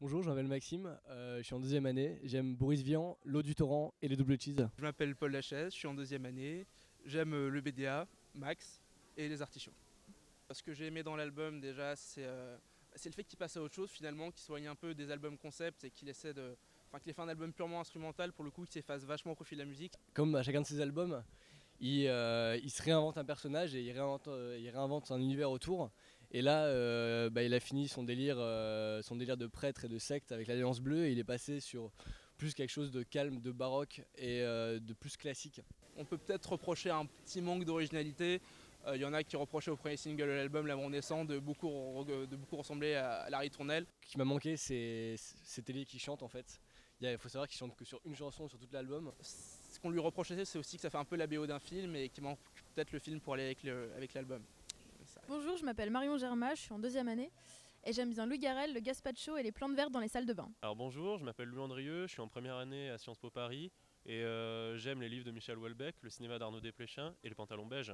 Bonjour, je m'appelle Maxime, je suis en deuxième année, j'aime Boris Vian, L'eau du torrent et les double cheese. Je m'appelle Paul Lachaise, je suis en deuxième année, j'aime le BDA, Max et les artichauts. Ce que j'ai aimé dans l'album déjà, c'est le fait qu'il passe à autre chose finalement, qu'il soigne un peu des albums concept et qu'il essaie de... Enfin qu'il ait fait un album purement instrumental pour le coup, qui s'efface vachement au profit de la musique. Comme à chacun de ses albums, il se réinvente un personnage et il réinvente un univers autour. Et là, il a fini son délire de prêtre et de secte avec l'Alliance Bleue et il est passé sur plus quelque chose de calme, de baroque et de plus classique. On peut peut-être reprocher un petit manque d'originalité. Il y en a qui reprochaient au premier single de l'album, L'amour naissant, de beaucoup ressembler à la ritournelle. Ce qui m'a manqué, c'est Tellier qui chante en fait. Il faut savoir qu'il chante que sur une chanson sur tout l'album. Ce qu'on lui reprochait, c'est aussi que ça fait un peu la BO d'un film et qu'il manque peut-être le film pour aller avec l'album. Bonjour, je m'appelle Marion Germa, je suis en deuxième année et j'aime bien Louis Garrel, le gazpacho et les plantes vertes dans les salles de bain. Alors bonjour, je m'appelle Louis Andrieux, je suis en première année à Sciences Po Paris et j'aime les livres de Michel Houellebecq, le cinéma d'Arnaud Desplechin et les pantalons beiges.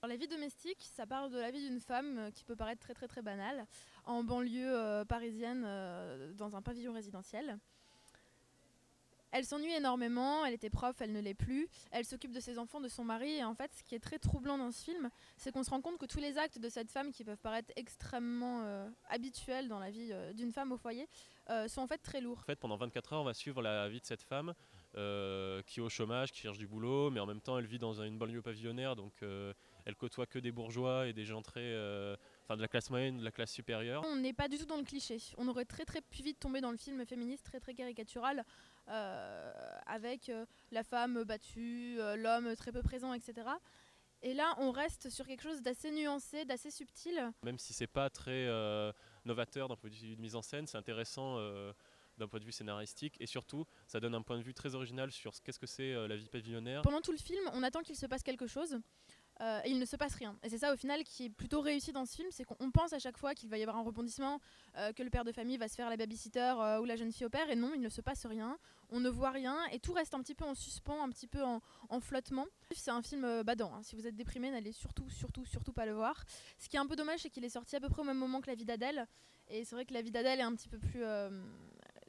Alors, la vie domestique, ça parle de la vie d'une femme qui peut paraître très banale, en banlieue parisienne, dans un pavillon résidentiel. Elle s'ennuie énormément, elle était prof, elle ne l'est plus, elle s'occupe de ses enfants, de son mari, et en fait ce qui est très troublant dans ce film, c'est qu'on se rend compte que tous les actes de cette femme qui peuvent paraître extrêmement habituels dans la vie d'une femme au foyer, sont en fait très lourds. En fait, pendant 24 heures, on va suivre la vie de cette femme qui est au chômage, qui cherche du boulot, mais en même temps elle vit dans une banlieue pavillonnaire, donc elle côtoie que des bourgeois et des gens de la classe moyenne, de la classe supérieure. On n'est pas du tout dans le cliché, on aurait très pu vite tomber dans le film féministe très caricatural, avec la femme battue, l'homme très peu présent, etc. Et là, on reste sur quelque chose d'assez nuancé, d'assez subtil. Même si c'est pas très novateur d'un point de vue de mise en scène, c'est intéressant d'un point de vue scénaristique et surtout, ça donne un point de vue très original sur qu'est-ce que c'est la vie pavillonnaire. Pendant tout le film, on attend qu'il se passe quelque chose. Et il ne se passe rien. Et c'est ça au final qui est plutôt réussi dans ce film, c'est qu'on pense à chaque fois qu'il va y avoir un rebondissement, que le père de famille va se faire la babysitter ou la jeune fille au père, et non, il ne se passe rien, on ne voit rien, et tout reste un petit peu en suspens, un petit peu en flottement. C'est un film badant, hein. Si vous êtes déprimé, n'allez surtout pas le voir. Ce qui est un peu dommage, c'est qu'il est sorti à peu près au même moment que La vie d'Adèle, et c'est vrai que La vie d'Adèle est un petit peu plus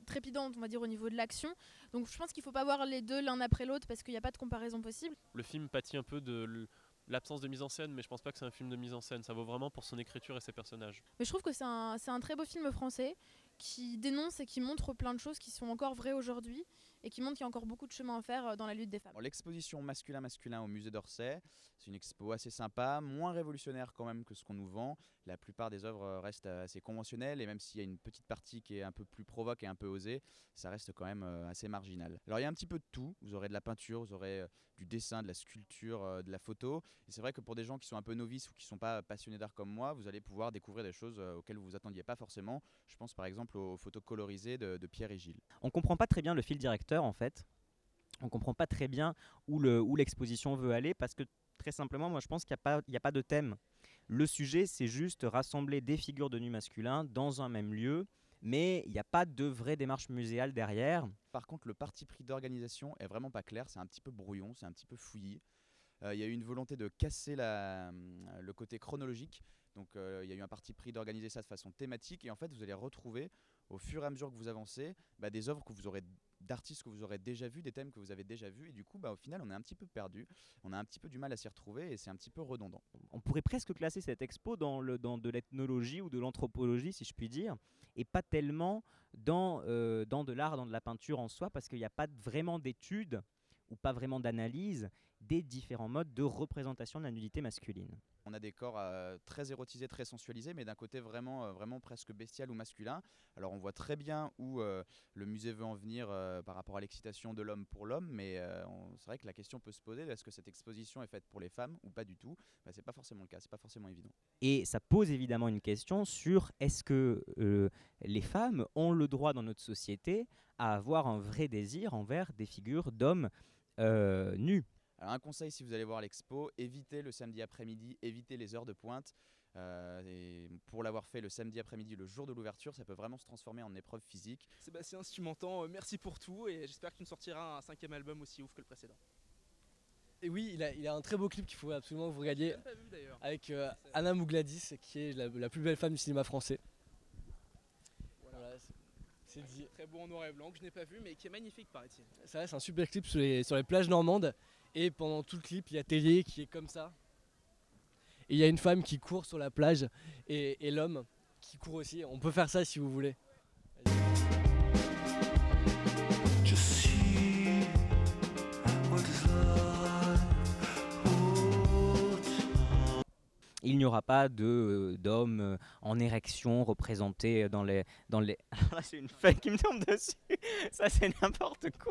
trépidante, on va dire, au niveau de l'action. Donc je pense qu'il ne faut pas voir les deux l'un après l'autre, parce qu'il n'y a pas de comparaison possible. Le film pâtit un peu de l'absence de mise en scène, mais je pense pas que c'est un film de mise en scène, ça vaut vraiment pour son écriture et ses personnages. Mais je trouve que c'est un très beau film français qui dénonce et qui montre plein de choses qui sont encore vraies aujourd'hui et qui montre qu'il y a encore beaucoup de chemin à faire dans la lutte des femmes. L'exposition masculin au musée d'Orsay, c'est une expo assez sympa, moins révolutionnaire quand même que ce qu'on nous vend. La plupart des œuvres restent assez conventionnelles et même s'il y a une petite partie qui est un peu plus provoque et un peu osée, ça reste quand même assez marginal. Alors il y a un petit peu de tout, vous aurez de la peinture, vous aurez du dessin, de la sculpture, de la photo. Et c'est vrai que pour des gens qui sont un peu novices ou qui ne sont pas passionnés d'art comme moi, vous allez pouvoir découvrir des choses auxquelles vous vous attendiez pas forcément. Je pense par exemple aux photos colorisées de Pierre et Gilles. On comprend pas très bien le fil directeur en fait. On comprend pas très bien où l'exposition veut aller parce que très simplement, moi je pense qu'il n'y a pas de thème. Le sujet, c'est juste rassembler des figures de nus masculins dans un même lieu, mais il n'y a pas de vraie démarche muséale derrière. Par contre, le parti pris d'organisation est vraiment pas clair, c'est un petit peu brouillon, c'est un petit peu fouillis. Il y a eu une volonté de casser le côté chronologique. Donc il y a eu un parti pris d'organiser ça de façon thématique. Et en fait, vous allez retrouver, au fur et à mesure que vous avancez, des œuvres d'artistes que vous aurez déjà vus, des thèmes que vous avez déjà vus. Et du coup, au final, on est un petit peu perdu. On a un petit peu du mal à s'y retrouver et c'est un petit peu redondant. On pourrait presque classer cette expo dans de l'ethnologie ou de l'anthropologie, si je puis dire, et pas tellement dans de l'art, dans de la peinture en soi, parce qu'il n'y a pas vraiment d'études ou pas vraiment d'analyse des différents modes de représentation de la nudité masculine. On a des corps très érotisés, très sensualisés, mais d'un côté vraiment presque bestial ou masculin. Alors on voit très bien où le musée veut en venir par rapport à l'excitation de l'homme pour l'homme, mais c'est vrai que la question peut se poser, est-ce que cette exposition est faite pour les femmes ou pas du tout? C'est pas forcément le cas, c'est pas forcément évident. Et ça pose évidemment une question sur est-ce que les femmes ont le droit dans notre société à avoir un vrai désir envers des figures d'hommes nus. Alors un conseil si vous allez voir l'expo, évitez le samedi après-midi, évitez les heures de pointe. Et pour l'avoir fait le samedi après-midi, le jour de l'ouverture, ça peut vraiment se transformer en épreuve physique. Sébastien, si tu m'entends, merci pour tout et j'espère que tu nous sortiras un 5e album aussi ouf que le précédent. Et oui, il a un très beau clip qu'il faut absolument que vous regardiez, Pas vu, d'ailleurs. avec Anna Mougladis, qui est la plus belle femme du cinéma français. Voilà, C'est dit. Très beau en noir et blanc que je n'ai pas vu mais qui est magnifique paraît-il. Ça reste un super clip sur les plages normandes. Et pendant tout le clip, il y a Tellier qui est comme ça. Et il y a une femme qui court sur la plage et l'homme qui court aussi. On peut faire ça si vous voulez. Il n'y aura pas d'hommes en érection représentés dans les... Alors là, c'est une feuille qui me tombe dessus. Ça, c'est n'importe quoi.